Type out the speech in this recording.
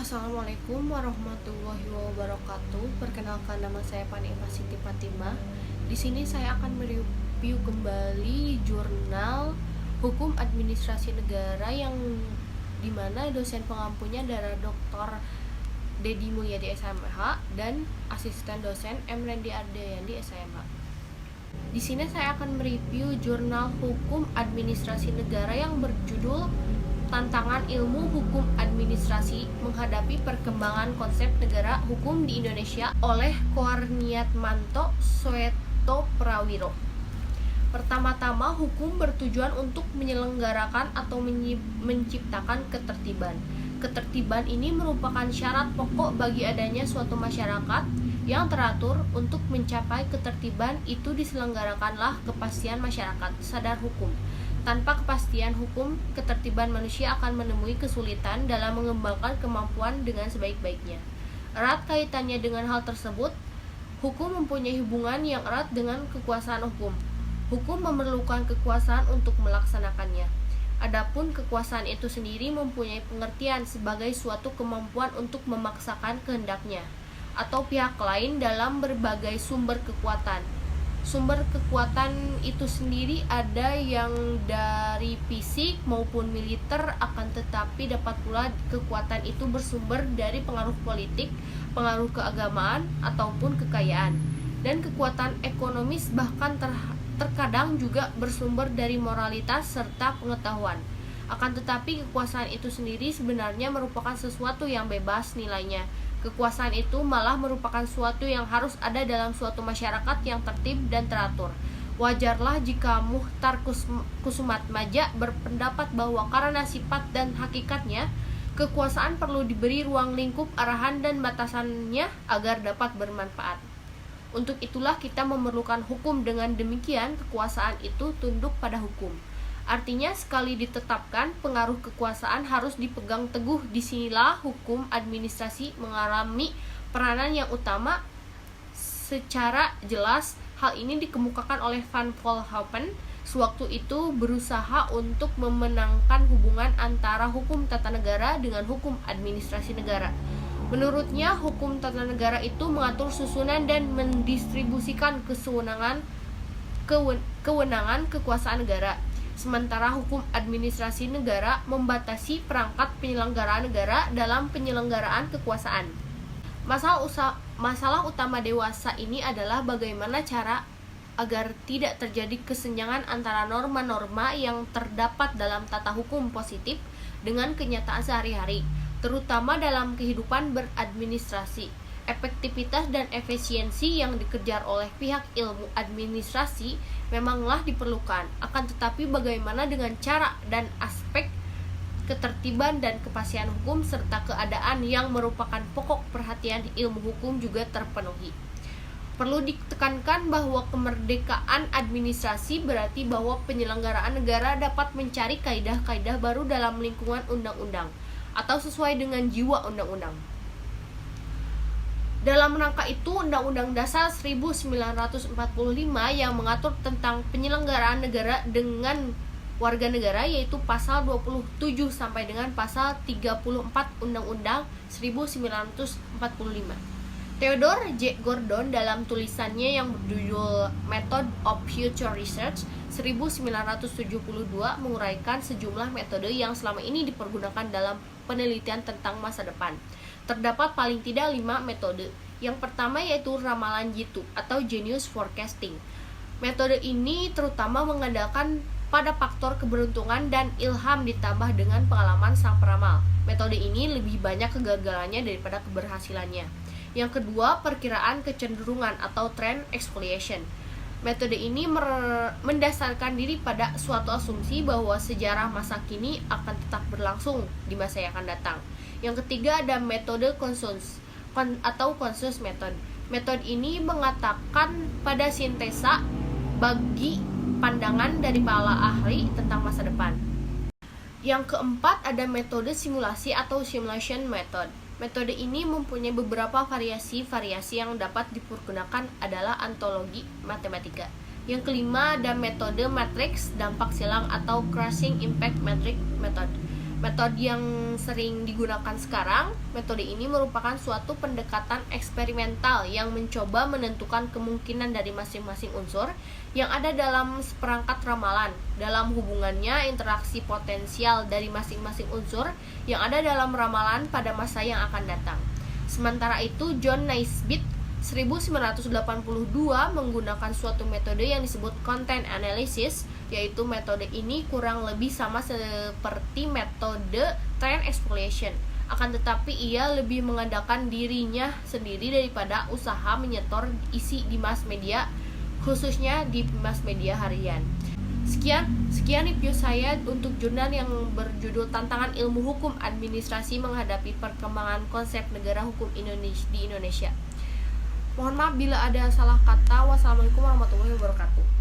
Assalamualaikum warahmatullahi wabarakatuh. Perkenalkan, nama saya Panima Siti Fatimah. Di sini saya akan mereview kembali jurnal Hukum Administrasi Negara yang dimana dosen pengampunya adalah Dr. Dedi Mulyadi SMH dan asisten dosen M. Rendi Ardayandi SMH. Di sini saya akan mereview jurnal Hukum Administrasi Negara yang berjudul Tantangan Ilmu Hukum Administrasi Menghadapi Perkembangan Konsep Negara Hukum di Indonesia oleh Koarniatmanto Soeto Prawiro. Pertama-tama, hukum bertujuan untuk menyelenggarakan atau menciptakan ketertiban. Ketertiban ini merupakan syarat pokok bagi adanya suatu masyarakat yang teratur. Untuk mencapai ketertiban itu diselenggarakanlah kepastian masyarakat sadar hukum. Tanpa kepastian hukum, ketertiban manusia akan menemui kesulitan dalam mengembangkan kemampuan dengan sebaik-baiknya. Erat kaitannya dengan hal tersebut, hukum mempunyai hubungan yang erat dengan kekuasaan hukum. Hukum memerlukan kekuasaan untuk melaksanakannya. Adapun kekuasaan itu sendiri mempunyai pengertian sebagai suatu kemampuan untuk memaksakan kehendaknya atau pihak lain dalam berbagai sumber kekuatan. Sumber kekuatan itu sendiri ada yang dari fisik maupun militer, akan tetapi dapat pula kekuatan itu bersumber dari pengaruh politik, pengaruh keagamaan, ataupun kekayaan. Dan kekuatan ekonomis bahkan terkadang juga bersumber dari moralitas serta pengetahuan. Akan tetapi kekuasaan itu sendiri sebenarnya merupakan sesuatu yang bebas nilainya. Kekuasaan itu malah merupakan suatu yang harus ada dalam suatu masyarakat yang tertib dan teratur. Wajarlah jika Muhtar Kusumatmaja berpendapat bahwa karena sifat dan hakikatnya, kekuasaan perlu diberi ruang lingkup, arahan, dan batasannya agar dapat bermanfaat. Untuk itulah kita memerlukan hukum. Dengan demikian, kekuasaan itu tunduk pada hukum. Artinya, sekali ditetapkan, pengaruh kekuasaan harus dipegang teguh. Disinilah hukum administrasi mengalami peranan yang utama secara jelas. Hal ini dikemukakan oleh Van Vollenhoven sewaktu itu berusaha untuk memenangkan hubungan antara hukum tata negara dengan hukum administrasi negara. Menurutnya, hukum tata negara itu mengatur susunan dan mendistribusikan kewenangan kekuasaan negara. Sementara hukum administrasi negara membatasi perangkat penyelenggaraan negara dalam penyelenggaraan kekuasaan. Masalah utama dewasa ini adalah bagaimana cara agar tidak terjadi kesenjangan antara norma-norma yang terdapat dalam tata hukum positif dengan kenyataan sehari-hari, terutama dalam kehidupan beradministrasi. Efektivitas dan efisiensi yang dikejar oleh pihak ilmu administrasi memanglah diperlukan. Akan tetapi bagaimana dengan cara dan aspek ketertiban dan kepastian hukum serta keadaan yang merupakan pokok perhatian ilmu hukum juga terpenuhi. Perlu ditekankan bahwa kemerdekaan administrasi berarti bahwa penyelenggaraan negara dapat mencari kaidah-kaidah baru dalam lingkungan undang-undang atau sesuai dengan jiwa undang-undang. Dalam rangka itu, Undang-Undang Dasar 1945 yang mengatur tentang penyelenggaraan negara dengan warga negara, yaitu pasal 27 sampai dengan pasal 34 Undang-Undang 1945. Theodore J. Gordon dalam tulisannya yang berjudul Method of Future Research 1972 menguraikan sejumlah metode yang selama ini dipergunakan dalam penelitian tentang masa depan. Terdapat paling tidak 5 metode. Yang pertama yaitu ramalan jitu atau genius forecasting. Metode ini terutama mengandalkan pada faktor keberuntungan dan ilham ditambah dengan pengalaman sang peramal. Metode ini lebih banyak kegagalannya daripada keberhasilannya. Yang kedua, perkiraan kecenderungan atau trend exfoliation. Metode ini mendasarkan diri pada suatu asumsi bahwa sejarah masa kini akan tetap berlangsung di masa yang akan datang. Yang ketiga ada metode konsensus method. Metode ini mengatakan pada sintesa bagi pandangan dari para ahli tentang masa depan. Yang keempat ada metode simulasi atau simulation method. Metode ini mempunyai beberapa variasi yang dapat dipergunakan adalah ontologi matematika. Yang kelima ada metode matriks dampak silang atau Crossing Impact Matrix Method. Metode yang sering digunakan sekarang, metode ini merupakan suatu pendekatan eksperimental yang mencoba menentukan kemungkinan dari masing-masing unsur yang ada dalam seperangkat ramalan dalam hubungannya interaksi potensial dari masing-masing unsur yang ada dalam ramalan pada masa yang akan datang. Sementara itu, John Naisbitt 1982 menggunakan suatu metode yang disebut content analysis, yaitu metode ini kurang lebih sama seperti metode trend exploration. Akan tetapi ia lebih mengandalkan dirinya sendiri daripada usaha menyetor isi di mass media, khususnya di mass media harian. Sekian review saya untuk jurnal yang berjudul Tantangan Ilmu Hukum Administrasi Menghadapi Perkembangan Konsep Negara Hukum di Indonesia. Mohon maaf bila ada salah kata. Wassalamualaikum warahmatullahi wabarakatuh.